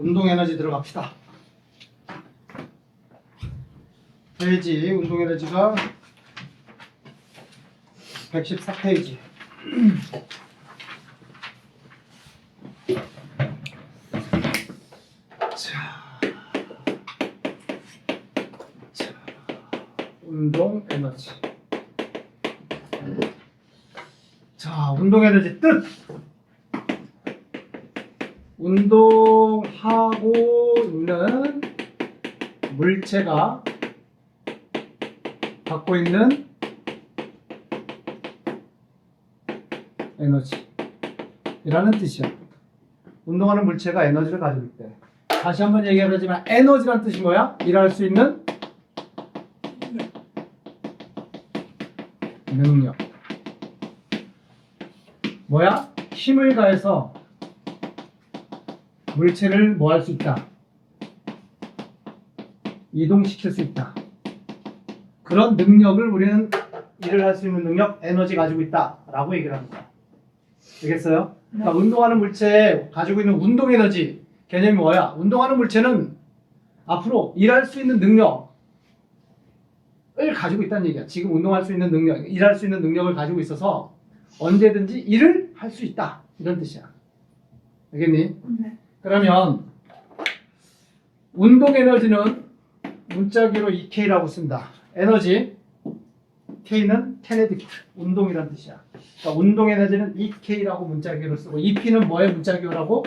운동 에너지 들어갑시다. 페이지 운동 에너지가 114페이지. 자, 운동 에너지. 자, 운동 에너지 뜻. 운동하고 있는 물체가 갖고 있는 에너지이라는 뜻이야. 운동하는 물체가 에너지를 가지고 있대. 다시 한번 얘기하지만 에너지란 뜻이 뭐야? 일할 수 있는 능력. 뭐야? 힘을 가해서 물체를 뭐 할 수 있다? 이동시킬 수 있다. 그런 능력을 우리는 일을 할 수 있는 능력, 에너지 가지고 있다 라고 얘기를 하는 거야. 알겠어요? 그러니까 운동하는 물체에 가지고 있는 운동 에너지 개념이 뭐야? 운동하는 물체는 앞으로 일할 수 있는 능력을 가지고 있다는 얘기야. 지금 운동할 수 있는 능력, 일할 수 있는 능력을 가지고 있어서 언제든지 일을 할 수 있다. 이런 뜻이야. 알겠니? 네. 그러면 운동 에너지는 문자기로 EK라고 쓴다. 에너지 K는 캐네딕, 운동이란 뜻이야. 그러니까 운동 에너지는 EK라고 문자기로 쓰고 EP는 뭐의 문자기호라고?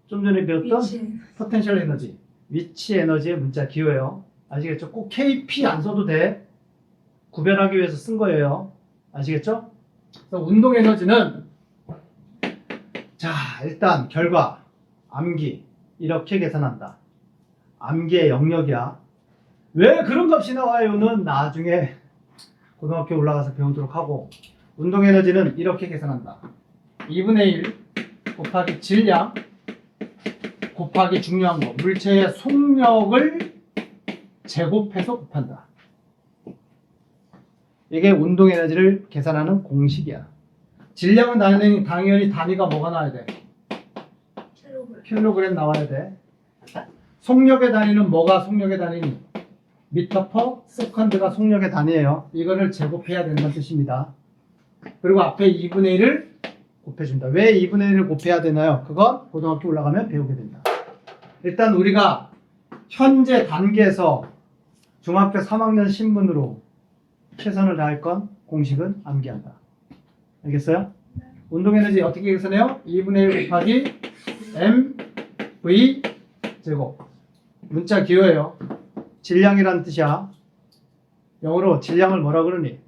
좀 전에 배웠던 위치. 포텐셜 에너지, 위치 에너지의 문자기호예요. 아시겠죠? 꼭 KP 안 써도 돼. 구별하기 위해서 쓴 거예요. 아시겠죠? 그래서 운동 에너지는 자, 일단 결과 암기 이렇게 계산한다. 암기의 영역이야. 왜 그런 값이 나와요는 나중에 고등학교 올라가서 배우도록 하고, 운동 에너지는 이렇게 계산한다. 2분의 1 곱하기 질량 곱하기 중요한 거 물체의 속력을 제곱해서 곱한다. 이게 운동 에너지를 계산하는 공식이야. 질량은 당연히 단위가 뭐가 나와야 돼? 킬로그램 나와야 돼. 속력의 단위는 뭐가 속력의 단위니? 미터 퍼 세컨드가 속력의 단위예요. 이거를 제곱해야 된다는 뜻입니다. 그리고 앞에 2분의 1을 곱해준다. 왜 2분의 1을 곱해야 되나요? 그건 고등학교 올라가면 배우게 된다. 일단 우리가 현재 단계에서 중학교 3학년 신분으로 최선을 다할 건 공식은 암기한다. 알겠어요? 운동 에너지 어떻게 계산해요? 2분의 1 곱하기 mv 제곱. 문자 기호예요. 질량이라는 뜻이야. 영어로 질량을 뭐라 그러니?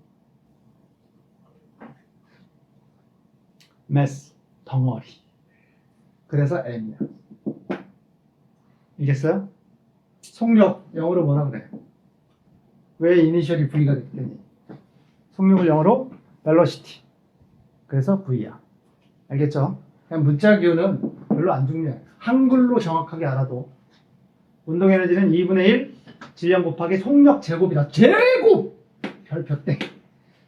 mass, 덩어리. 그래서 m이야. 알겠어요? 속력 영어로 뭐라 그래? 왜 이니셜이 V가 됐겠니? 속력을 영어로 velocity. 그래서 V야. 알겠죠? 그냥 문자 기호는 별로 안 중요해. 한글로 정확하게 알아도 운동 에너지는 2분의 1 질량 곱하기 속력 제곱이다. 제곱! 별표땡.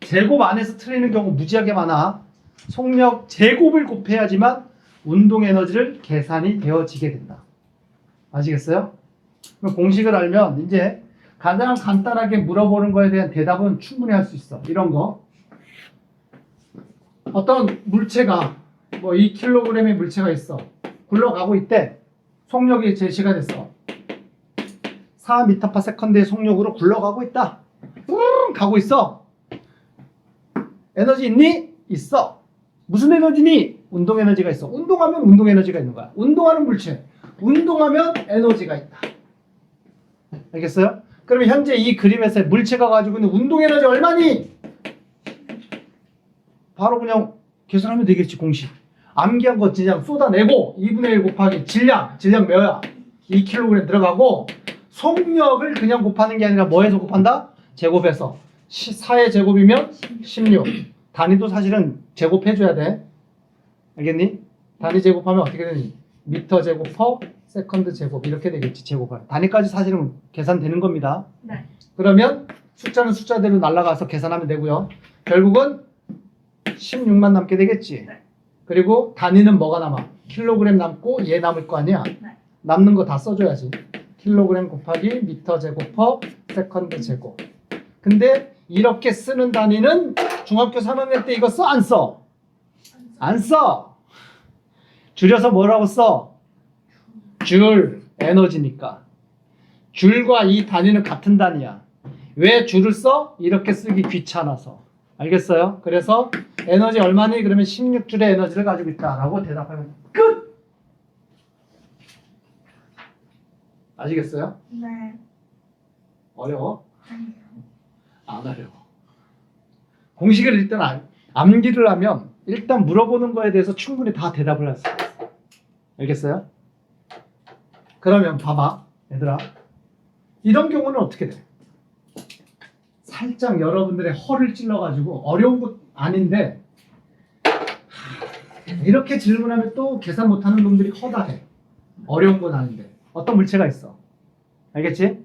제곱 안에서 틀리는 경우 무지하게 많아. 속력 제곱을 곱해야지만 운동 에너지를 계산이 되어지게 된다. 아시겠어요? 공식을 알면 이제 가장 간단하게 물어보는 거에 대한 대답은 충분히 할 수 있어. 이런 거. 어떤 물체가 뭐 2kg의 물체가 있어. 굴러가고 있대. 속력이 제시가 됐어. 4m/s의 속력으로 굴러가고 있다. 가고 있어. 에너지 있니? 있어. 무슨 에너지니? 운동 에너지가 있어. 운동하면 운동 에너지가 있는 거야. 운동하는 물체. 운동하면 에너지가 있다. 알겠어요? 그러면 현재 이 그림에서 물체가 가지고 있는 운동 에너지 얼마니? 바로 그냥 계산하면 되겠지. 공식. 암기한 거 그냥 쏟아내고 2분의 1 곱하기 질량 뭐야? 2kg 들어가고 속력을 그냥 곱하는 게 아니라 뭐에서 곱한다? 제곱해서 4의 제곱이면 16. 단위도 사실은 제곱해줘야 돼. 알겠니? 단위 제곱하면 어떻게 되니? 미터 제곱 퍼 세컨드 제곱 이렇게 되겠지. 제곱하면 단위까지 사실은 계산되는 겁니다. 네. 그러면 숫자는 숫자대로 날아가서 계산하면 되고요. 결국은 16만 남게 되겠지. 네. 그리고 단위는 뭐가 남아? 킬로그램 남고 얘 남을 거 아니야? 네. 남는 거 다 써줘야지. 킬로그램 곱하기 미터 제곱 퍼 세컨드 제곱. 근데 이렇게 쓰는 단위는 중학교 3학년 때 이거 써? 안 써? 안 써. 줄여서 뭐라고 써? 줄, 에너지니까. 줄과 이 단위는 같은 단위야. 왜 줄을 써? 이렇게 쓰기 귀찮아서. 알겠어요? 그래서 에너지 얼마니? 그러면 16줄의 에너지를 가지고 있다라고 대답하면 끝! 아시겠어요? 네. 어려워? 아니요. 안 어려워. 공식을 일단 암기를 하면 일단 물어보는 거에 대해서 충분히 다 대답을 할 수 있어. 알겠어요? 그러면 봐봐, 얘들아. 이런 경우는 어떻게 돼? 살짝 여러분들의 허를 찔러가지고 어려운 것 아닌데 이렇게 질문하면 또 계산 못하는 놈들이 허다해. 어려운 건 아닌데 어떤 물체가 있어. 알겠지?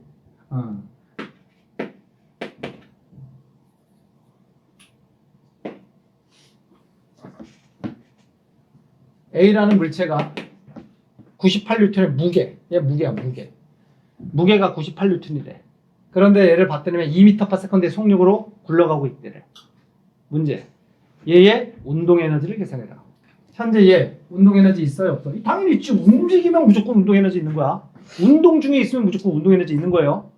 A라는 물체가 98N의 무게, 얘 무게야, 무게. 무게가 98N이래. 그런데 얘를 봤더니 2m/s의 속력으로 굴러가고 있대래. 문제. 얘의 운동 에너지를 계산해라. 현재 얘 운동 에너지 있어요, 없어? 당연히 있지. 움직이면 무조건 운동 에너지 있는 거야. 운동 중에 있으면 무조건 운동 에너지 있는 거예요.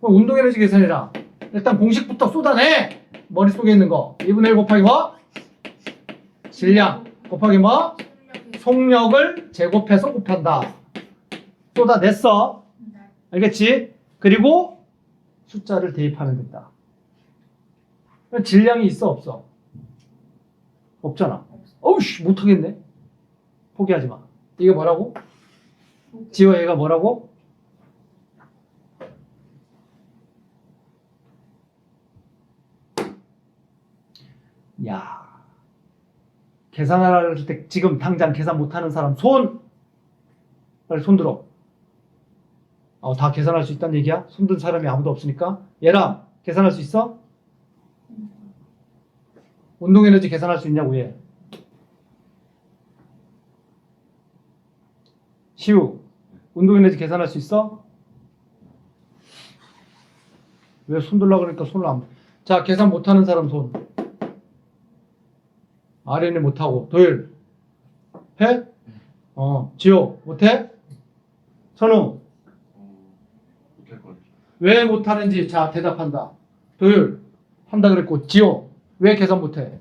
그럼 운동 에너지 계산해라. 일단 공식부터 쏟아내. 머릿속에 있는 거. 2분의 1 곱하기 뭐? 질량 곱하기 뭐? 속력을 제곱해서 곱한다. 쏟아냈어. 네. 알겠지? 그리고 숫자를 대입하면 된다. 질량이 있어, 없어? 없잖아. 어우씨, 못하겠네. 포기하지 마. 이게 뭐라고? 지호 얘가 뭐라고? 야, 계산하라 할 때 지금 당장 계산 못하는 사람 손! 빨리 손 들어. 다 계산할 수 있다는 얘기야? 손 든 사람이 아무도 없으니까. 얘랑 계산할 수 있어? 운동 에너지 계산할 수 있냐고 얘. 시우, 운동 에너지 계산할 수 있어? 왜 손 들라 그러니까 손을 안. 자, 계산 못하는 사람 손. 아래는 못하고. 도일 해? 지호 못해? 선우 못할 것 같아. 왜 못하는지 자 대답한다. 도일 한다 그랬고 지호 왜 계산 못해?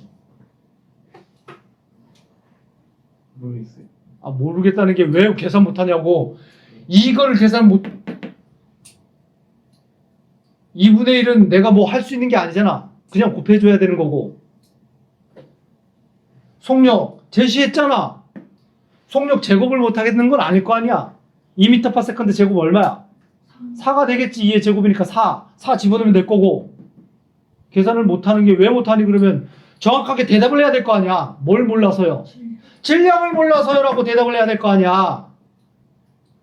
모르겠어요. 모르겠다는 게 왜 계산 못하냐고. 이걸 계산 못. 2분의 1은 내가 뭐 할 수 있는 게 아니잖아. 그냥 곱해줘야 되는 거고. 속력 제시했잖아. 속력 제곱을 못하겠는 건 아닐 거 아니야. 2m/s 제곱 얼마야? 4가 되겠지. 2의 제곱이니까 4 집어넣으면 될 거고. 계산을 못하는 게 왜 못하니 그러면 정확하게 대답을 해야 될 거 아니야. 뭘 몰라서요? 질량을 몰라서요라고 대답을 해야 될 거 아니야.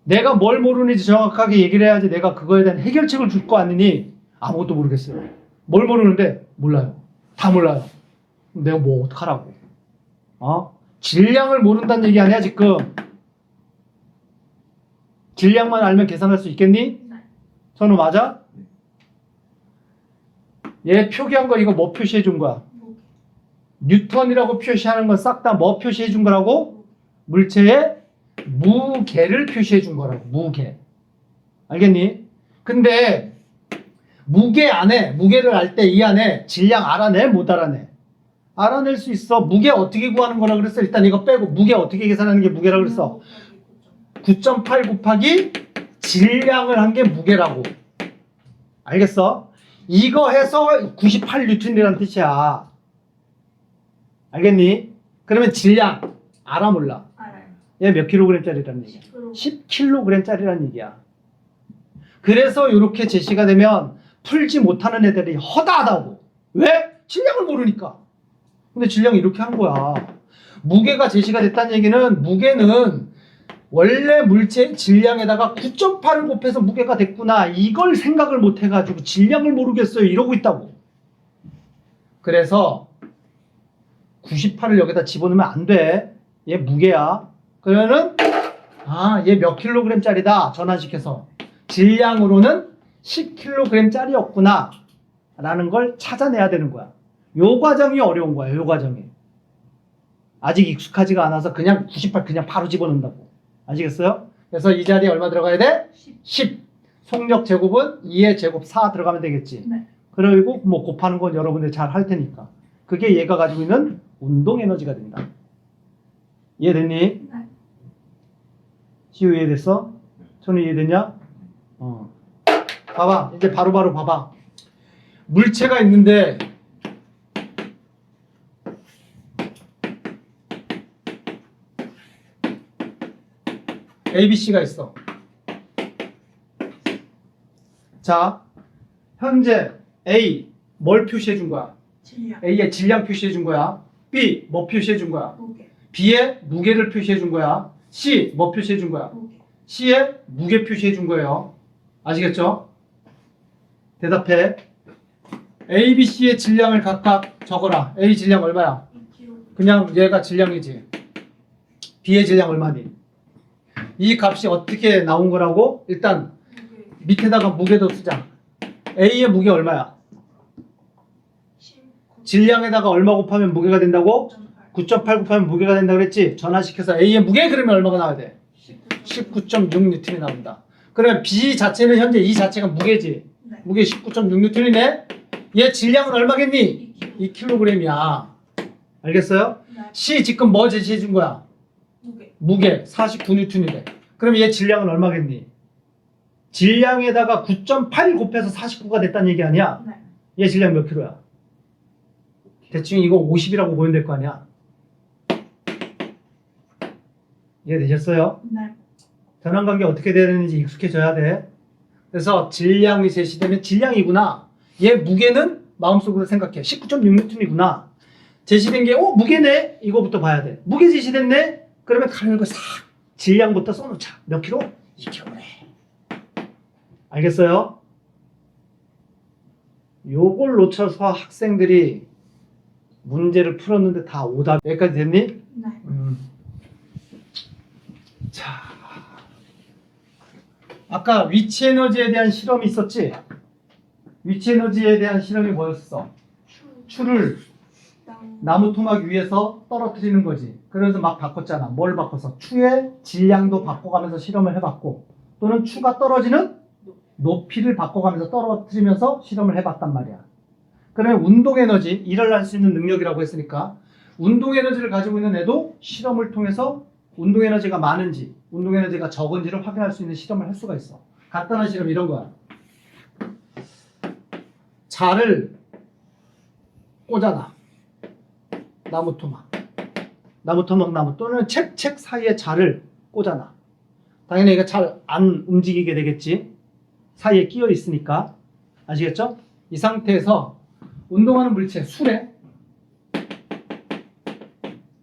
내가 뭘 모르는지 정확하게 얘기를 해야지 내가 그거에 대한 해결책을 줄 거 아니니. 아무것도 모르겠어요. 뭘 모르는데? 몰라요. 다 몰라요. 내가 뭐 어떡하라고. 질량을 모른다는 얘기 아니야 지금. 질량만 알면 계산할 수 있겠니? 네. 선우 맞아? 얘 표기한 거 이거 뭐 표시해 준 거야? 뉴턴이라고 표시하는 건 싹 다 뭐 표시해 준 거라고? 물체의 무게를 표시해 준 거라고. 무게. 알겠니? 근데 무게 안에, 무게를 알 때 이 안에 질량 알아내? 못 알아내? 알아낼 수 있어. 무게 어떻게 구하는 거라 그랬어? 일단 이거 빼고 무게 어떻게 계산하는 게 무게라 그랬어? 9.8 곱하기 질량을 한 게 무게라고. 알겠어? 이거 해서 98N이라는 뜻이야. 알겠니? 그러면 질량 알아 몰라? 알아요. 얘 몇 킬로그램짜리라는 얘기야? 10kg짜리라는 얘기야. 그래서 이렇게 제시가 되면 풀지 못하는 애들이 허다하다고. 왜? 질량을 모르니까. 근데 질량이 이렇게 하는 거야. 무게가 제시가 됐다는 얘기는 무게는 원래 물체의 질량에다가 9.8을 곱해서 무게가 됐구나. 이걸 생각을 못 해가지고 질량을 모르겠어요. 이러고 있다고. 그래서 98을 여기다 집어넣으면 안 돼. 얘 무게야. 그러면은 얘 몇 킬로그램짜리다 전환시켜서 질량으로는 10kg짜리였구나 라는 걸 찾아내야 되는 거야. 요 과정이 어려운 거야. 요 과정이 아직 익숙하지가 않아서 그냥 98 그냥 바로 집어넣는다고. 아시겠어요? 그래서 이 자리에 얼마 들어가야 돼? 10. 속력 제곱은 2의 제곱 4 들어가면 되겠지. 네. 그리고 뭐 곱하는 건 여러분들 잘 할 테니까. 그게 얘가 가지고 있는 운동 에너지가 된다. 이해됐니? 네. 시우 이해됐어? 저는 이해됐냐? 봐봐. 이제 바로바로 봐봐. 물체가 있는데 A, B, C가 있어. 자, 현재 A 뭘 표시해 준 거야? 질량. A의 질량 표시해 준 거야. B 뭐 표시해 준 거야? 무게. B의 무게를 표시해 준 거야. C 뭐 표시해 준 거야? 무게. C의 무게 표시해 준 거예요. 아시겠죠? 대답해. A, B, C의 질량을 각각 적어라. A 질량 얼마야? 2kg. 그냥 얘가 질량이지. B의 질량 얼마니? 이 값이 어떻게 나온 거라고? 일단 무게. 밑에다가 무게도 쓰자. A의 무게 얼마야? 19. 질량에다가 얼마 곱하면 무게가 된다고? 9.8. 9.8 곱하면 무게가 된다고 그랬지? 전환시켜서 A의 무게 그러면 얼마가 나와야 돼? 19.6N이 나온다. 그러면 B 자체는 현재 이 자체가 무게지. 네. 무게 19.6N이네. 얘 질량은 얼마겠니? 2kg. 2kg이야. 알겠어요? 네. C 지금 뭐 제시해 준 거야? 무게. 무게 49N이래. 그럼 얘 질량은 얼마겠니? 질량에다가 9.8 곱해서 49가 됐다는 얘기 아니야? 네. 얘 질량 몇 킬로야? 대충 이거 50이라고 보면 될 거 아니야? 이해되셨어요? 네. 전환관계 어떻게 되는지 익숙해져야 돼. 그래서 질량이 제시되면 질량이구나. 얘 무게는 마음속으로 생각해. 19.6N이구나. 제시된 게 무게네? 이거부터 봐야 돼. 무게 제시됐네? 그러면 가는 거 싹 질량부터 써놓자. 몇 킬로? 2kg래. 알겠어요? 요걸 놓쳐서 학생들이 문제를 풀었는데 다 오답. 여기까지 됐니? 네. 자, 아까 위치 에너지에 대한 실험이 있었지? 위치 에너지에 대한 실험이 뭐였어? 추를 나무 토막 위에서 떨어뜨리는 거지. 그래서 막 바꿨잖아. 뭘 바꿔서? 추의 질량도 바꿔가면서 실험을 해봤고, 또는 추가 떨어지는 높이를 바꿔가면서 떨어뜨리면서 실험을 해봤단 말이야. 그러면 운동 에너지, 일을 할 수 있는 능력이라고 했으니까 운동 에너지를 가지고 있는 애도 실험을 통해서 운동 에너지가 많은지 운동 에너지가 적은지를 확인할 수 있는 실험을 할 수가 있어. 간단한 실험 이런 거야. 자를 꽂아놔. 나무 토막 나무 또는 책 사이에 자를 꽂아놔. 당연히 이거 잘 안 움직이게 되겠지. 사이에 끼어 있으니까. 아시겠죠? 이 상태에서 운동하는 물체 술에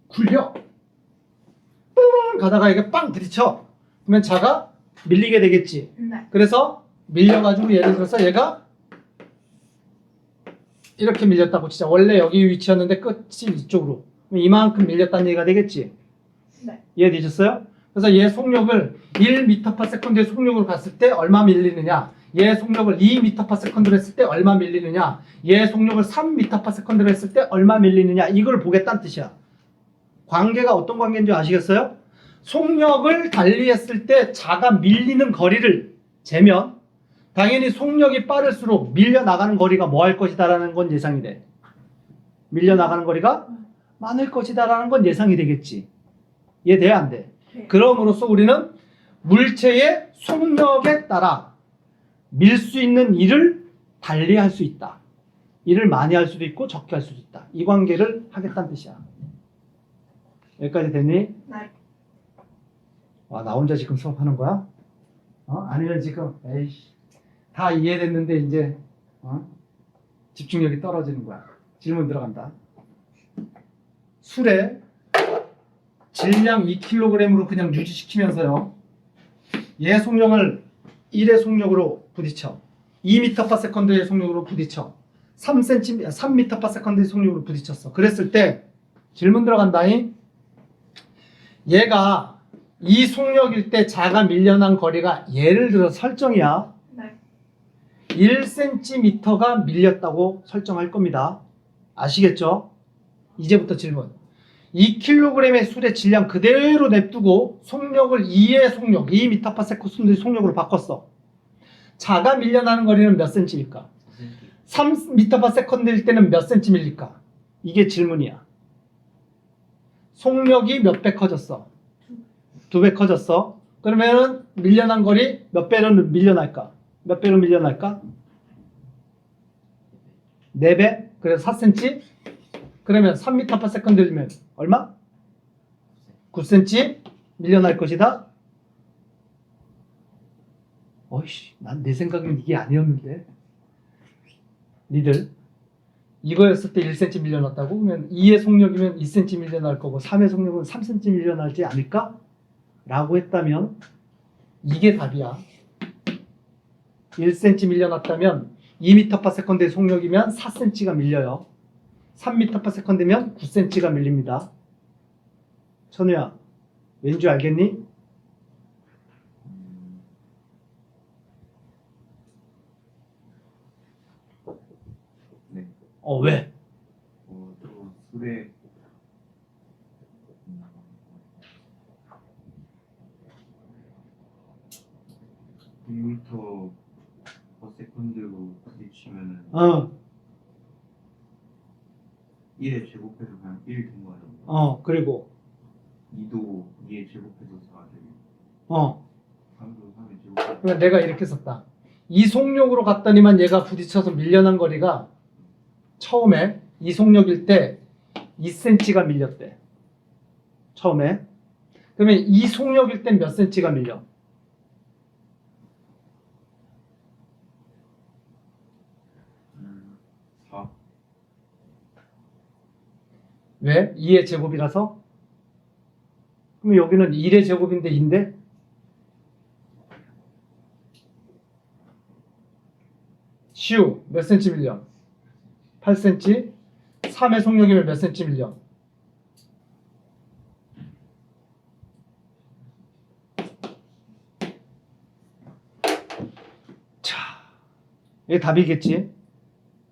굴려 가다가 이게 빵 부딪혀. 그러면 자가 밀리게 되겠지. 네. 그래서 밀려가지고 예를 들어서 얘가 이렇게 밀렸다고 치자. 원래 여기 위치였는데 끝이 이쪽으로. 그럼 이만큼 밀렸다는 얘기가 되겠지. 네. 이해되셨어요? 그래서 얘 속력을 1m/s의 속력으로 갔을 때 얼마 밀리느냐, 얘 속력을 2m/s로 했을 때 얼마 밀리느냐, 얘 속력을 3m/s로 했을 때 얼마 밀리느냐, 이걸 보겠다는 뜻이야. 관계가 어떤 관계인지 아시겠어요? 속력을 달리했을 때 자가 밀리는 거리를 재면 당연히 속력이 빠를수록 밀려나가는 거리가 뭐 할 것이다 라는 건 예상이 돼. 밀려나가는 거리가 많을 것이다 라는 건 예상이 되겠지. 이해돼? 안 돼? 네. 그럼으로써 우리는 물체의 속력에 따라 밀 수 있는 일을 달리 할 수 있다. 일을 많이 할 수도 있고 적게 할 수도 있다. 이 관계를 하겠다는 뜻이야. 여기까지 됐니? 네. 와, 나 혼자 지금 수업하는 거야? 아니면 지금 에이씨 다 이해됐는데 이제 집중력이 떨어지는 거야. 질문 들어간다. 술에 질량 2kg으로 그냥 유지시키면서요. 얘 속력을 1의 속력으로 부딪혀. 2m/s의 속력으로 부딪혀. 3m/s의 속력으로 부딪혔어. 그랬을 때 질문 들어간다잉. 얘가 이 속력일 때 자가 밀려난 거리가 예를 들어 설정이야. 네. 1cm가 밀렸다고 설정할 겁니다. 아시겠죠? 이제부터 질문. 2kg의 술의 질량 그대로 냅두고 속력을 2의 속력, 2m/s 속력으로 바꿨어. 자가 밀려나는 거리는 몇 cm일까? 3m/s일 때는 몇 cm 밀릴까? 이게 질문이야. 속력이 몇 배 커졌어? 2배 커졌어. 그러면은 밀려난 거리 몇 배로 밀려날까? 몇 배로 밀려날까? 4배? 그래서 4cm? 그러면 3m/s면 얼마? 9cm 밀려날 것이다. 어이씨, 난 내 생각엔 이게 아니었는데. 니들 이거였을 때 1cm 밀려났다고? 그러면 2의 속력이면 2cm 밀려날 거고 3의 속력은 3cm 밀려나지 않을까? 라고 했다면 이게 답이야. 1cm 밀려났다면 2m/s의 속력이면 4cm가 밀려요. 3m/s면 9cm가 밀립니다. 천우야, 왠지 알겠니? 네. 왜? 또 술에 1m/s로 부딪히면은 1에 제곱해서 그냥 1 된 거 아니에요? 그리고 2도 2에 제곱해서 4 되고 3도 3에 제곱해서 그러면 내가 이렇게 썼다. 이 속력으로 갔더니만 얘가 부딪혀서 밀려난 거리가 처음에 이 속력일 때 2cm가 밀렸대. 처음에. 그러면 이 속력일 땐 몇 cm가 밀려? 음, 4 왜? 2의 제곱이라서? 그럼 여기는 1의 제곱인데 2인데? 시우 몇 cm 밀려? 8cm. 3의 속력이면 몇 cm 밀려? 자, 이게 답이겠지?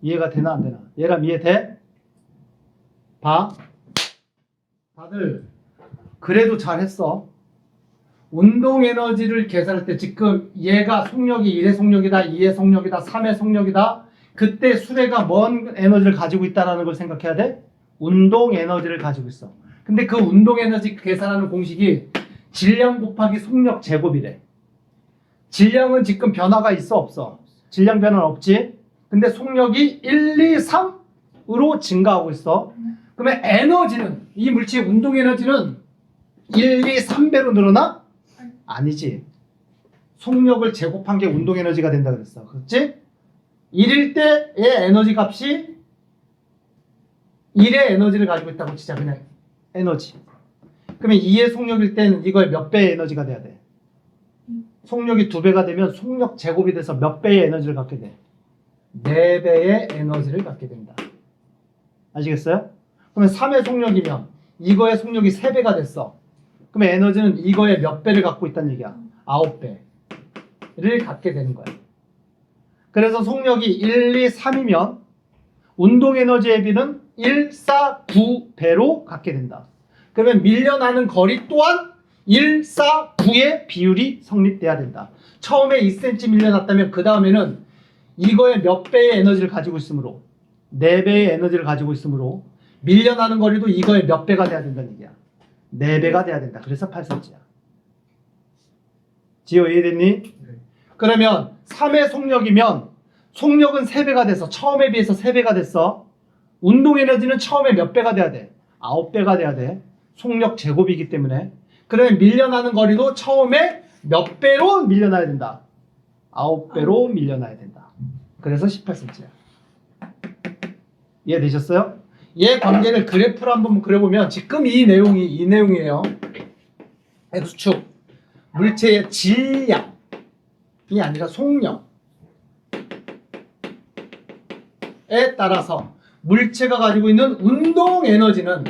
이해가 되나 안 되나? 얘랑 이해돼? 봐. 다들 그래도 잘했어. 운동 에너지를 계산할 때 지금 얘가 속력이 1의 속력이다, 2의 속력이다, 3의 속력이다. 그때 수레가 뭔 에너지를 가지고 있다는 걸 생각해야 돼? 운동 에너지를 가지고 있어. 근데 그 운동 에너지 계산하는 공식이 질량 곱하기 속력 제곱이래. 질량은 지금 변화가 있어 없어? 질량 변화는 없지? 근데 속력이 1, 2, 3으로 증가하고 있어. 그러면 에너지는, 이 물체의 운동 에너지는 1, 2, 3배로 늘어나? 아니지. 속력을 제곱한 게 운동 에너지가 된다 그랬어. 그렇지? 1일 때의 에너지 값이 1의 에너지를 가지고 있다고 치자. 그냥 에너지. 그러면 2의 속력일 때는 이거의 몇 배의 에너지가 돼야 돼? 속력이 2배가 되면 속력 제곱이 돼서 몇 배의 에너지를 갖게 돼? 4배의 에너지를 갖게 된다. 아시겠어요? 그러면 3의 속력이면 이거의 속력이 3배가 됐어. 그러면 에너지는 이거의 몇 배를 갖고 있다는 얘기야? 9배를 갖게 되는 거야. 그래서 속력이 1, 2, 3이면 운동 에너지의 비는 1, 4, 9배로 갖게 된다. 그러면 밀려나는 거리 또한 1, 4, 9의 비율이 성립돼야 된다. 처음에 2cm 밀려났다면 그 다음에는 이거의 몇 배의 에너지를 가지고 있으므로 4배의 에너지를 가지고 있으므로 밀려나는 거리도 이거의 몇 배가 돼야 된다는 얘기야. 4배가 돼야 된다. 그래서 8cm야. 지호 이해됐니? 네. 그러면 3의 속력이면 속력은 3배가 돼서 처음에 비해서 3배가 됐어. 운동 에너지는 처음에 몇 배가 돼야 돼? 9배가 돼야 돼. 속력 제곱이기 때문에. 그러면 밀려나는 거리도 처음에 몇 배로 밀려나야 된다? 9배로 밀려나야 된다. 그래서 18cm야. 이해되셨어요? 얘 관계를 그래프로 한번 그려보면 지금 이 내용이에요. X축. 물체의 질량이 아니라 속력에 따라서 물체가 가지고 있는 운동 에너지는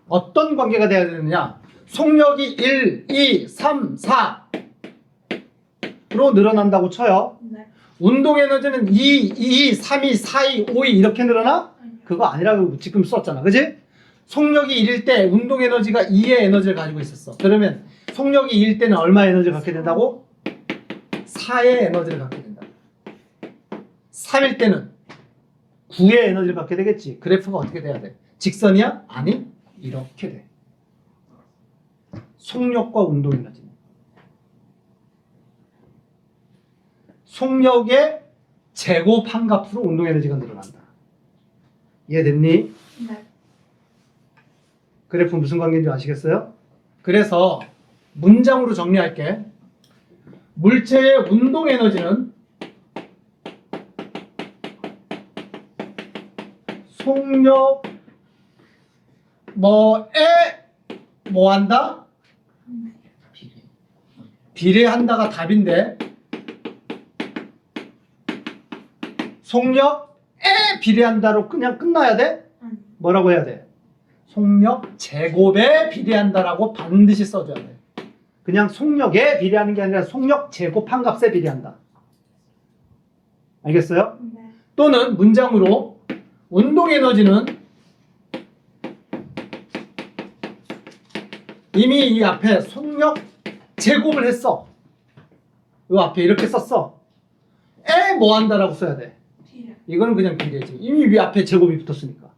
어떤 관계가 돼야 되느냐? 속력이 1, 2, 3, 4로 늘어난다고 쳐요. 네. 운동 에너지는 2, 2, 3, 2, 4, 2, 5, 2 이렇게 늘어나? 아니요. 그거 아니라고 지금 썼잖아. 그지? 속력이 1일 때 운동 에너지가 2의 에너지를 가지고 있었어. 그러면 속력이 2일 때는 얼마의 에너지를 갖게 된다고? 4의 에너지를 갖게 된다. 3일 때는 9의 에너지를 갖게 되겠지. 그래프가 어떻게 돼야 돼? 직선이야? 아니, 이렇게 돼. 속력과 운동 에너지. 속력의 제곱 한 값으로 운동 에너지가 늘어난다. 이해됐니? 네. 그래프 무슨 관계인지 아시겠어요? 그래서 문장으로 정리할게. 물체의 운동 에너지는 속력 뭐에 뭐 한다? 비례한다가 답인데 속력에 비례한다로 그냥 끝나야 돼? 아니요. 뭐라고 해야 돼? 속력 제곱에 비례한다라고 반드시 써줘야 돼. 그냥 속력에 비례하는 게 아니라 속력 제곱 한 값에 비례한다. 알겠어요? 네. 또는 문장으로 운동 에너지는 이미 이 앞에 속력 제곱을 했어. 이 앞에 이렇게 썼어. 에 뭐 한다라고 써야 돼. 비례. 이거는 그냥 비례지. 이미 위 앞에 제곱이 붙었으니까.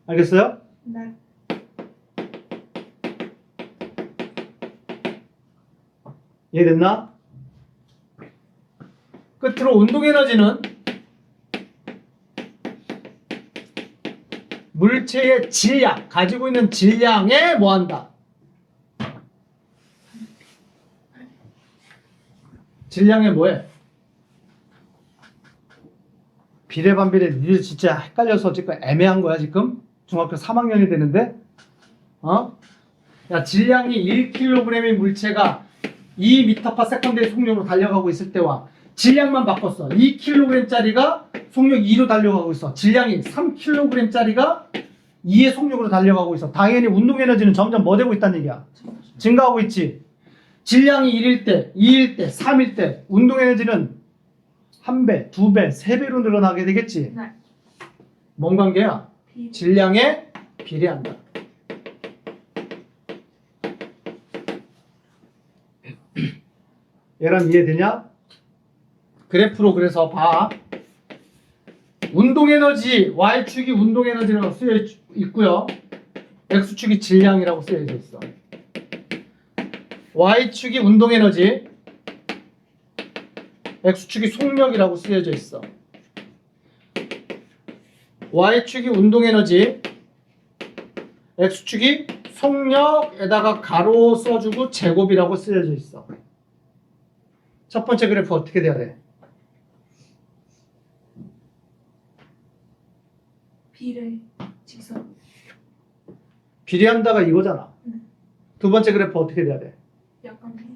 알겠어요? 네. 이해됐나? 끝으로 운동 에너지는 물체의 질량, 가지고 있는 질량에 뭐 한다? 질량에 뭐해? 비례 반비례 니들 진짜 헷갈려서 지금 애매한 거야 지금? 중학교 3학년이 되는데? 야, 질량이 1kg의 물체가 2m/s의 속력으로 달려가고 있을 때와 질량만 바꿨어. 2kg짜리가 속력 2로 달려가고 있어. 질량이 3kg짜리가 2의 속력으로 달려가고 있어. 당연히 운동 에너지는 점점 뭐 되고 있다는 얘기야? 증가하고 있지. 질량이 1일 때, 2일 때, 3일 때 운동 에너지는 1배, 2배, 3배로 늘어나게 되겠지. 네. 뭔 관계야? 비례. 질량에 비례한다. 얘랑 이해되냐? 그래프로 그래서 봐. 운동 에너지, Y축이 운동 에너지라고 쓰여 있고요. X축이 질량이라고 쓰여져 있어. Y축이 운동 에너지, X축이 속력이라고 쓰여져 있어. Y축이 운동 에너지, X축이 속력에다가 가로 써주고 제곱이라고 쓰여져 있어. 첫 번째 그래프 어떻게 돼야 돼? 비례. 직선. 비례한다가 이거잖아. 네. 두 번째 그래프 어떻게 돼야 돼? 약간 비례.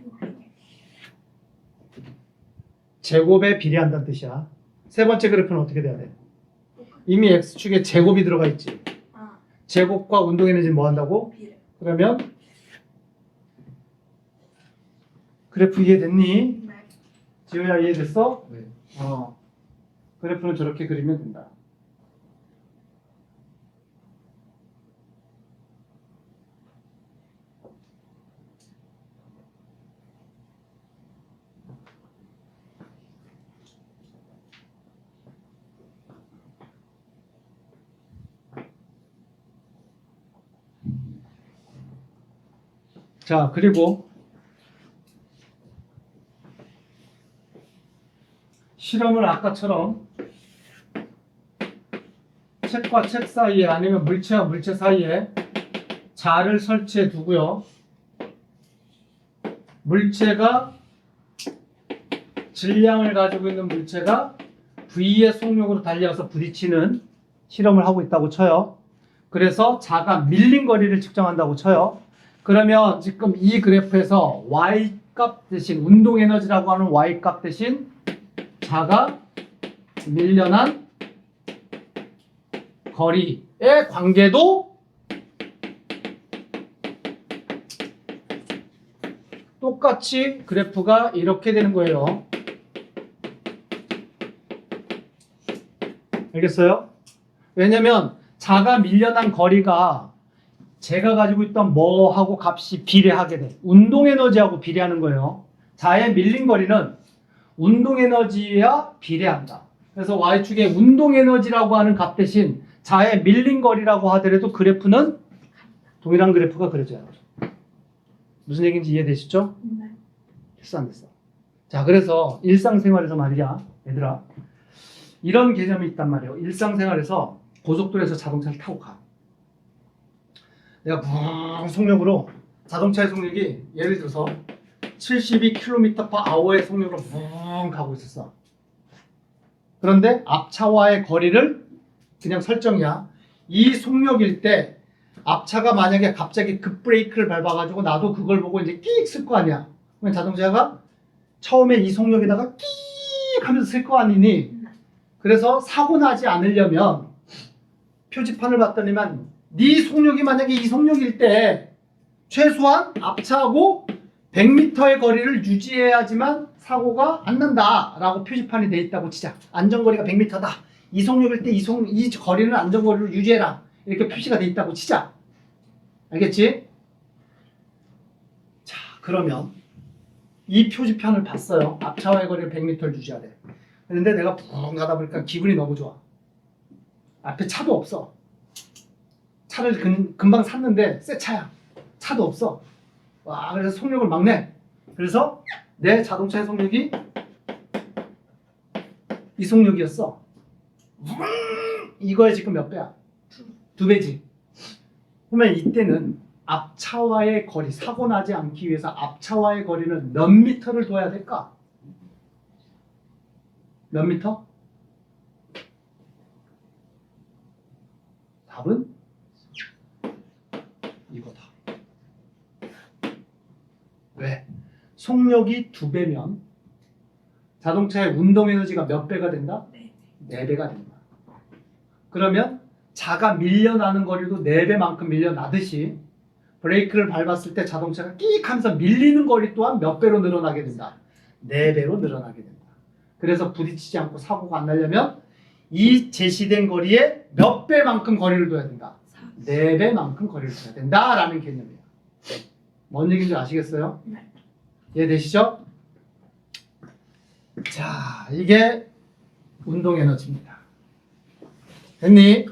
제곱에 비례한다는 뜻이야. 세 번째 그래프는 어떻게 돼야 돼? 이미 X축에 제곱이 들어가 있지. 아, 제곱과 운동 에너지는 뭐 한다고? 비례. 그러면 그래프 이해됐니? 네. 지호야 이해됐어? 네. 그래프는 저렇게 그리면 된다. 자, 그리고 실험을 아까처럼 책과 책 사이에 아니면 물체와 물체 사이에 자를 설치해 두고요. 물체가 질량을 가지고 있는 물체가 V의 속력으로 달려서 부딪히는 실험을 하고 있다고 쳐요. 그래서 자가 밀린 거리를 측정한다고 쳐요. 그러면 지금 이 그래프에서 Y값 대신 운동 에너지라고 하는 Y값 대신 자가 밀려난 거리의 관계도 똑같이 그래프가 이렇게 되는 거예요. 알겠어요? 왜냐면 자가 밀려난 거리가 제가 가지고 있던 뭐하고 값이 비례하게 돼. 운동 에너지하고 비례하는 거예요. 자의 밀린 거리는 운동 에너지와 비례한다. 그래서 Y축에 운동 에너지라고 하는 값 대신 자의 밀린 거리라고 하더라도 그래프는 동일한 그래프가 그려져요. 무슨 얘기인지 이해되시죠? 네. 됐어 안 됐어? 자, 그래서 일상생활에서 말이야, 얘들아, 이런 개념이 있단 말이에요. 일상생활에서 고속도로에서 자동차를 타고 가. 내가 붕 속력으로 자동차의 속력이 예를 들어서 72km/h의 속력으로 붕 가고 있었어. 그런데 앞차와의 거리를 그냥 설정이야. 이 속력일 때 앞차가 만약에 갑자기 급브레이크를 밟아가지고 나도 그걸 보고 이제 끽 쓸 거 아니야. 그러면 자동차가 처음에 이 속력에다가 끽 하면서 쓸 거 아니니. 그래서 사고 나지 않으려면 표지판을 봤더니만 네 속력이 만약에 이 속력일 때 최소한 앞차하고 100m의 거리를 유지해야지만 사고가 안 난다라고 표지판이 돼 있다고 치자. 안전거리가 100m다. 이 속력일 때 이 거리는 안전거리로 유지해라. 이렇게 표시가 돼 있다고 치자. 알겠지? 자, 그러면 이 표지판을 봤어요. 앞차와의 거리를 100m를 유지하래. 그런데 내가 붕 가다 보니까 기분이 너무 좋아. 앞에 차도 없어. 차를 금방 샀는데 새 차야. 차도 없어. 와, 그래서 속력을 막 내. 그래서 내 자동차의 속력이 이 속력이었어. 이거에 지금 몇 배야? 2배지. 그러면 이때는 앞차와의 거리, 사고 나지 않기 위해서 앞차와의 거리는 몇 미터를 둬야 될까? 몇 미터? 답은 이거다. 왜? 속력이 2배면 자동차의 운동 에너지가 몇 배가 된다? 네. 4배가 된다. 그러면 자가 밀려나는 거리도 4배만큼 밀려나듯이 브레이크를 밟았을 때 자동차가 끼익 하면서 밀리는 거리 또한 몇 배로 늘어나게 된다? 4배로 늘어나게 된다. 그래서 부딪히지 않고 사고가 안 나려면 이 제시된 거리에 몇 배만큼 거리를 둬야 된다? 4배만큼 거리를 둬야 된다라는 개념이에요. 뭔 얘기인지 아시겠어요? 네. 이해되시죠? 자, 이게 운동 에너지입니다. 됐니?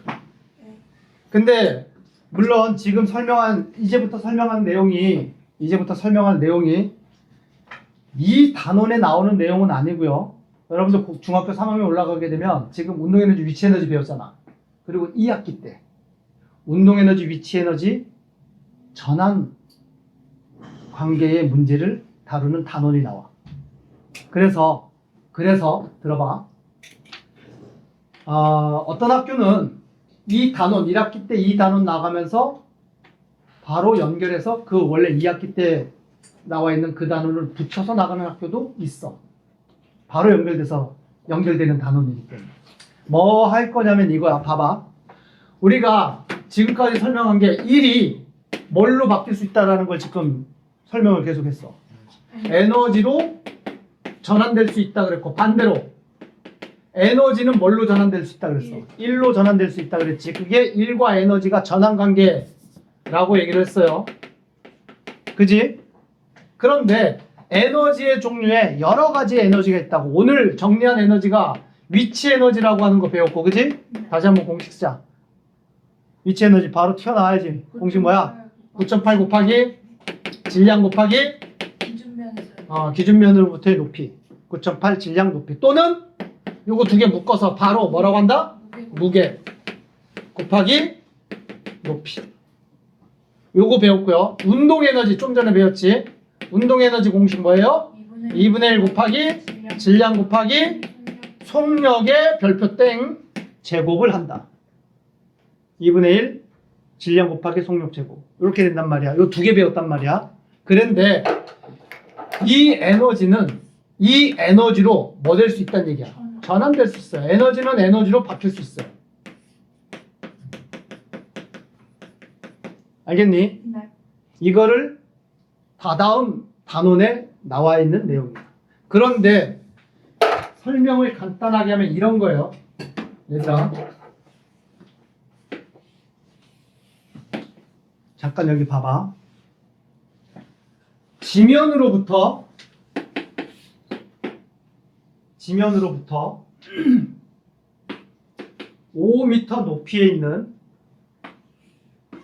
근데 물론 지금 이제부터 설명한 내용이 이 단원에 나오는 내용은 아니고요. 여러분들 중학교 3학년 올라가게 되면 지금 운동에너지, 위치에너지 배웠잖아. 그리고 2학기 때 운동에너지, 위치에너지 전환 관계의 문제를 다루는 단원이 나와. 그래서 들어봐. 어떤 학교는 이 단원, 1학기 때 이 단원 나가면서 바로 연결해서 그 원래 2학기 때 나와 있는 그 단원을 붙여서 나가는 학교도 있어. 바로 연결되는 단원이기 때문에. 뭐 할 거냐면 이거야. 봐봐. 우리가 지금까지 설명한 게 1이 뭘로 바뀔 수 있다는 걸 지금 설명을 계속했어. 에너지로 전환될 수 있다 그랬고, 반대로 에너지는 뭘로 전환될 수 있다 그랬어? 1로 전환될 수 있다 그랬지. 그게 1과 에너지가 전환관계라고 얘기를 했어요. 그지? 그런데 에너지의 종류에 여러 가지 에너지가 있다고. 오늘 정리한 에너지가 위치 에너지라고 하는 거 배웠고, 그지? 다시 한번 공식 쓰자. 위치 에너지 바로 튀어나와야지. 공식 뭐야? 9.8 곱하기 질량 곱하기 기준면으로부터의 높이. 9.8 질량 높이. 또는 요거 두 개 묶어서 바로 뭐라고 한다? 무게 곱하기 높이. 요거 배웠고요. 운동 에너지 좀 전에 배웠지? 운동 에너지 공식 뭐예요? 2분의 1 곱하기 질량 곱하기 속력의 별표 땡 제곱을 한다. 2분의 1 질량 곱하기 속력 제곱. 이렇게 된단 말이야. 요 두 개 배웠단 말이야. 그런데 이 에너지로 뭐 될 수 있다는 얘기야? 전환될 수 있어요. 에너지는 에너지로 바뀔 수 있어요. 알겠니? 네. 이거를 다다음 단원에 나와 있는 내용이에요. 그런데 설명을 간단하게 하면 이런 거예요. 얘들아, 잠깐 여기 봐봐. 지면으로부터 5m 높이에 있는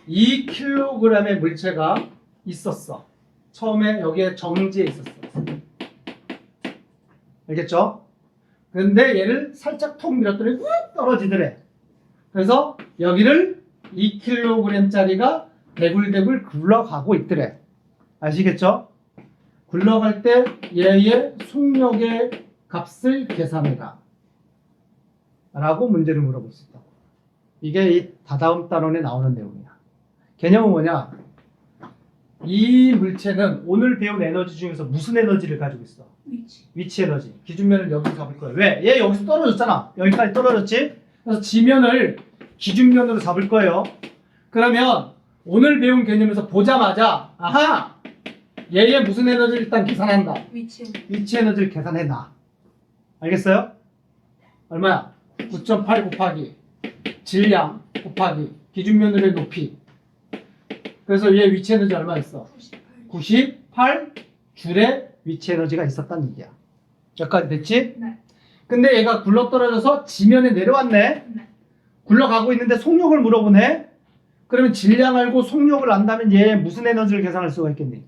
2kg의 물체가 있었어. 처음에 여기에 정지에 있었어. 알겠죠? 근데 얘를 살짝 톡 밀었더니 훅 떨어지더래. 그래서 여기를 2kg짜리가 대굴대굴 굴러가고 있더래. 아시겠죠? 굴러갈 때 얘의 속력의 값을 계산해라 라고 문제를 물어볼 수 있다고. 이게 이 다다음 단원에 나오는 내용이야. 개념은 뭐냐? 이 물체는 오늘 배운 에너지 중에서 무슨 에너지를 가지고 있어? 위치 에너지. 기준면을 여기서 잡을 거야. 왜? 얘 여기서 떨어졌잖아. 여기까지 떨어졌지? 그래서 지면을 기준면으로 잡을 거예요. 그러면 오늘 배운 개념에서 보자마자 아하! 얘의 무슨 에너지를 일단 계산한다. 위치 에너지를 계산해놔. 알겠어요? 얼마야? 9.8 곱하기 질량 곱하기 기준면으로의 높이. 그래서 얘 위치 에너지 얼마 있어? 98 줄의 위치 에너지가 있었다는 얘기야. 여기까지 됐지? 네. 근데 얘가 굴러떨어져서 지면에 내려왔네. 네. 굴러가고 있는데 속력을 물어보네. 그러면 질량 알고 속력을 안다면 얘 무슨 에너지를 계산할 수가 있겠니?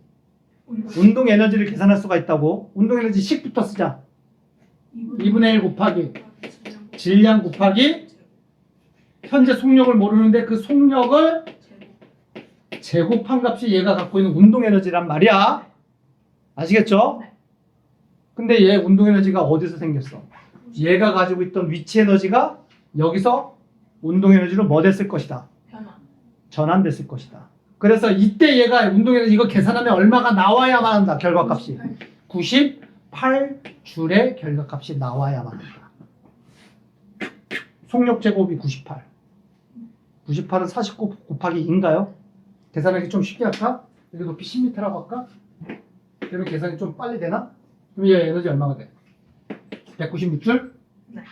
운동 에너지를 계산할 수가 있다고. 운동 에너지 식부터 쓰자. 2분의 1 곱하기 질량 곱하기 현재 속력을 모르는데 그 속력을 제곱한 값이 얘가 갖고 있는 운동 에너지란 말이야. 아시겠죠? 네. 근데 얘 운동 에너지가 어디서 생겼어? 얘가 가지고 있던 위치 에너지가 여기서 운동 에너지로 뭐 됐을 것이다? 전환됐을 것이다. 그래서 이때 얘가 운동 에너지 이거 계산하면 얼마가 나와야만 한다. 결과값이 98 줄의 결과값이 나와야만 한다. 속력 제곱이 98. 98은 49 곱하기 2인가요? 계산하기 좀 쉽게 할까? 여기 높이 10m라고 할까? 그러면 계산이 좀 빨리 되나? 그럼 얘 에너지 얼마가 돼? 196줄? 네.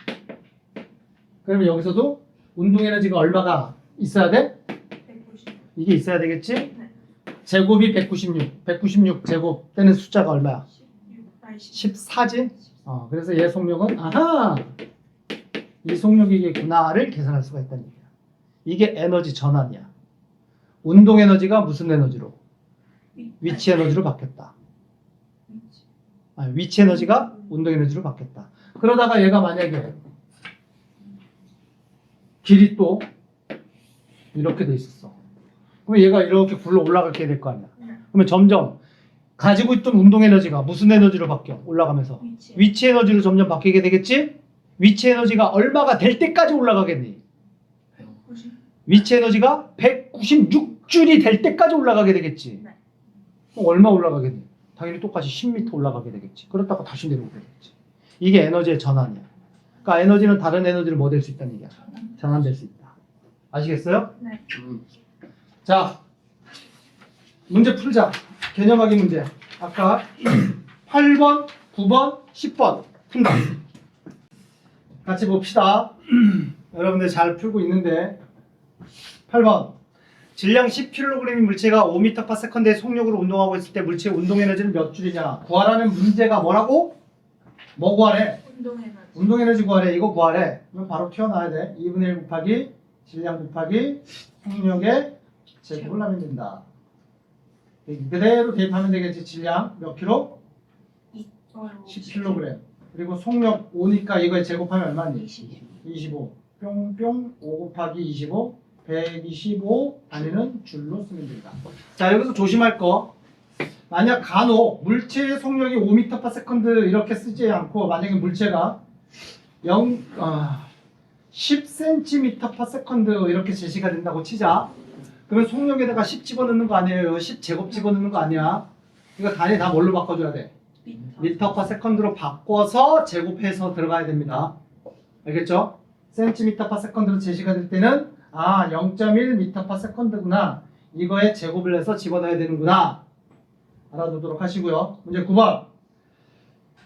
그러면 여기서도 운동 에너지가 얼마가 있어야 돼? 190. 이게 있어야 되겠지? 네. 제곱이 196. 196 제곱 되는 숫자가 얼마야? 16. 14지? 그래서 얘 속력은 아하! 이 속력이겠구나를 계산할 수가 있다는 얘기야. 이게 에너지 전환이야. 운동 에너지가 무슨 에너지로? 위치 에너지로 바뀌었다. 위치 에너지가 운동 에너지로 바뀌었다. 그러다가 얘가 만약에 길이 또 이렇게 돼 있었어. 그럼 얘가 이렇게 굴러 올라가게 될 거 아니야. 그러면 점점 가지고 있던 운동 에너지가 무슨 에너지로 바뀌어? 올라가면서 위치 에너지로 점점 바뀌게 되겠지? 위치 에너지가 얼마가 될 때까지 올라가겠니? 190. 위치 에너지가 196줄이 될 때까지 올라가게 되겠지. 네. 그럼 얼마 올라가겠니? 당연히 똑같이 10m 올라가게 되겠지. 그렇다가 다시 내려오게 되겠지. 이게 에너지의 전환이야. 그러니까 에너지는 다른 에너지를 뭐 될 수 있다는 얘기야. 전환될 수 있다. 아시겠어요? 네. 자, 문제 풀자. 개념하기 문제. 아까 8번, 9번, 10번 푼다. 같이 봅시다. 여러분들 잘 풀고 있는데 8번 질량 10kg인 물체가 5m/s의 속력으로 운동하고 있을 때 물체의 운동 에너지는 몇 줄이냐 구하라는 문제가 뭐라고? 뭐 구하래? 운동 에너지 구하래. 이거 구하래. 그럼 바로 튀어나와야 돼. 2분의 1 곱하기 질량 곱하기 속력의 제곱을 하면 된다. 그대로 대입하면 되겠지. 질량 몇 킬로? 10kg. 그리고 속력 5니까 이거에 제곱하면 얼마니? 25. 뿅뿅 5 곱하기 25 125 단위는 줄로 쓰면 된다. 자, 여기서 조심할 거. 만약 간혹 물체의 속력이 5m/s 이렇게 쓰지 않고 만약에 물체가 10cm/s 이렇게 제시가 된다고 치자. 그러면 속력에다가 10 집어넣는 거 아니에요. 10제곱 집어넣는 거 아니야. 이거 단위 다 뭘로 바꿔줘야 돼? m/s로 바꿔서 제곱해서 들어가야 됩니다. 알겠죠? cm/s로 제시가 될 때는 0.1 m/s구나. 이거에 제곱을 해서 집어넣어야 되는구나. 알아두도록 하시고요. 문제 9번.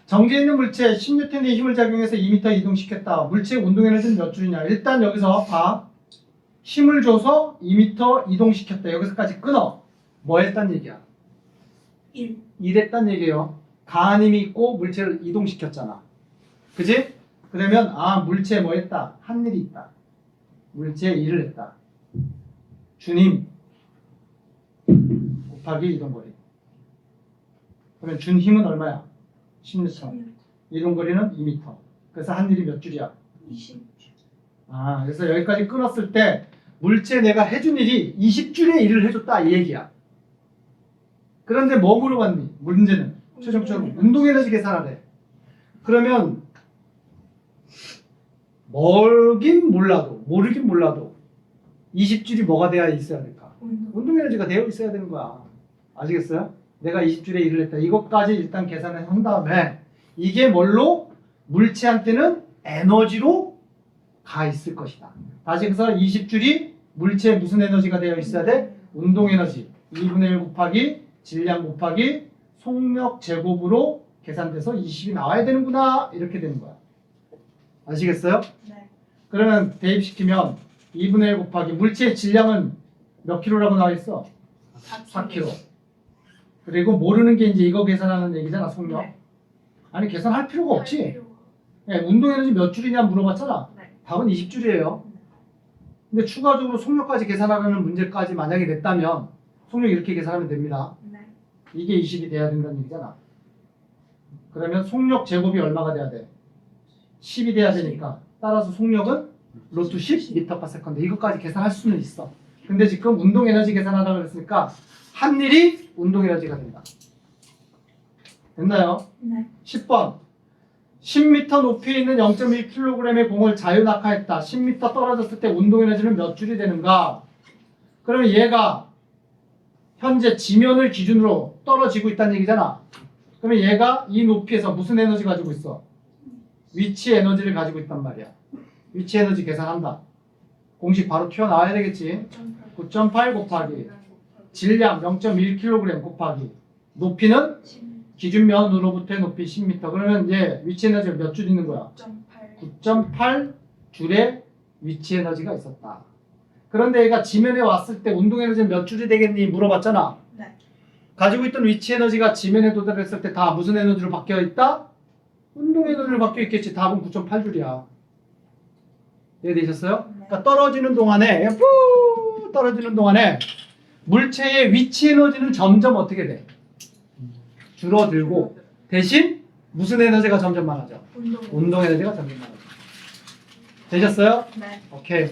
정지해 있는 물체에 10N의 힘을 작용해서 2m 이동시켰다. 물체의 운동 에너지는 몇 줄이냐? 일단 여기서 봐. 힘을 줘서 2m 이동시켰다. 여기서까지 끊어. 뭐 했단 얘기야? 1. 일했단 얘기예요. 강한 힘이 있고 물체를 이동시켰잖아. 그지? 그러면 물체에 뭐 했다? 한 일이 있다. 물체에 일을 했다. 준힘 곱하기 이동거리. 그러면 준 힘은 얼마야? 16천. 16. 이동거리는 2m. 그래서 한 일이 몇 줄이야? 20. 그래서 여기까지 끊었을 때 물체에 내가 해준 일이 20줄의 일을 해줬다 이 얘기야. 그런데 뭐 물어봤니? 문제는 최종적으로 운동에너지 계산하래. 그러면 모르긴 몰라도 20줄이 뭐가 돼야 있어야 될까? 운동에너지가 되어 있어야 되는 거야. 아시겠어요? 내가 20줄의 일을 했다. 이것까지 일단 계산을 한 다음에 이게 뭘로? 물체한테는 에너지로 가 있을 것이다. 다시 그래서 20줄이 물체에 무슨 에너지가 되어 있어야 돼? 운동에너지 2분의 1 곱하기 질량 곱하기 속력 제곱으로 계산돼서 20이 나와야 되는구나 이렇게 되는 거야. 아시겠어요? 네. 그러면 대입시키면 2분의 1 곱하기 물체의 질량은 몇 킬로라고 나와 있어? 4kg. 그리고 모르는 게 이제 이거 계산하는 얘기잖아, 속력. 네. 아니 계산할 필요가 없지. 운동에너지 몇 줄이냐 물어봤잖아. 네. 답은 20줄이에요. 근데 추가적으로 속력까지 계산하라는 문제까지 만약에 냈다면 속력 이렇게 계산하면 됩니다. 네. 이게 20이 돼야 된다는 얘기잖아. 그러면 속력 제곱이 얼마가 돼야 돼? 10이 돼야 되니까 따라서 속력은 로트 10m/s. 이것까지 계산할 수는 있어. 근데 지금 운동 에너지 계산하라고 그랬으니까 한 일이 운동 에너지가 된다. 됐나요? 네. 10번. 10m 높이에 있는 0.1kg의 공을 자유낙하했다. 10m 떨어졌을 때 운동 에너지는 몇 줄이 되는가? 그러면 얘가 현재 지면을 기준으로 떨어지고 있다는 얘기잖아. 그러면 얘가 이 높이에서 무슨 에너지 가지고 있어? 위치 에너지를 가지고 있단 말이야. 위치 에너지 계산한다. 공식 바로 튀어나와야 되겠지. 9.8 곱하기 질량 0.1kg 곱하기 높이는 기준면으로부터의 높이 10m. 그러면 얘 위치 에너지가 몇 줄 있는 거야? 9.8 줄의 위치 에너지가 있었다. 그런데 얘가 지면에 왔을 때 운동 에너지는 몇 줄이 되겠니? 물어봤잖아. 네. 가지고 있던 위치 에너지가 지면에 도달했을 때 다 무슨 에너지로 바뀌어 있다? 운동 에너지로 바뀌어 있겠지. 답은 9.8줄이야. 이해되셨어요? 그러니까 떨어지는 동안에 물체의 위치 에너지는 점점 어떻게 돼? 줄어들고 대신 무슨 에너지가 점점 많아져? 운동 에너지가 점점 많아져. 되셨어요? 네. 오케이.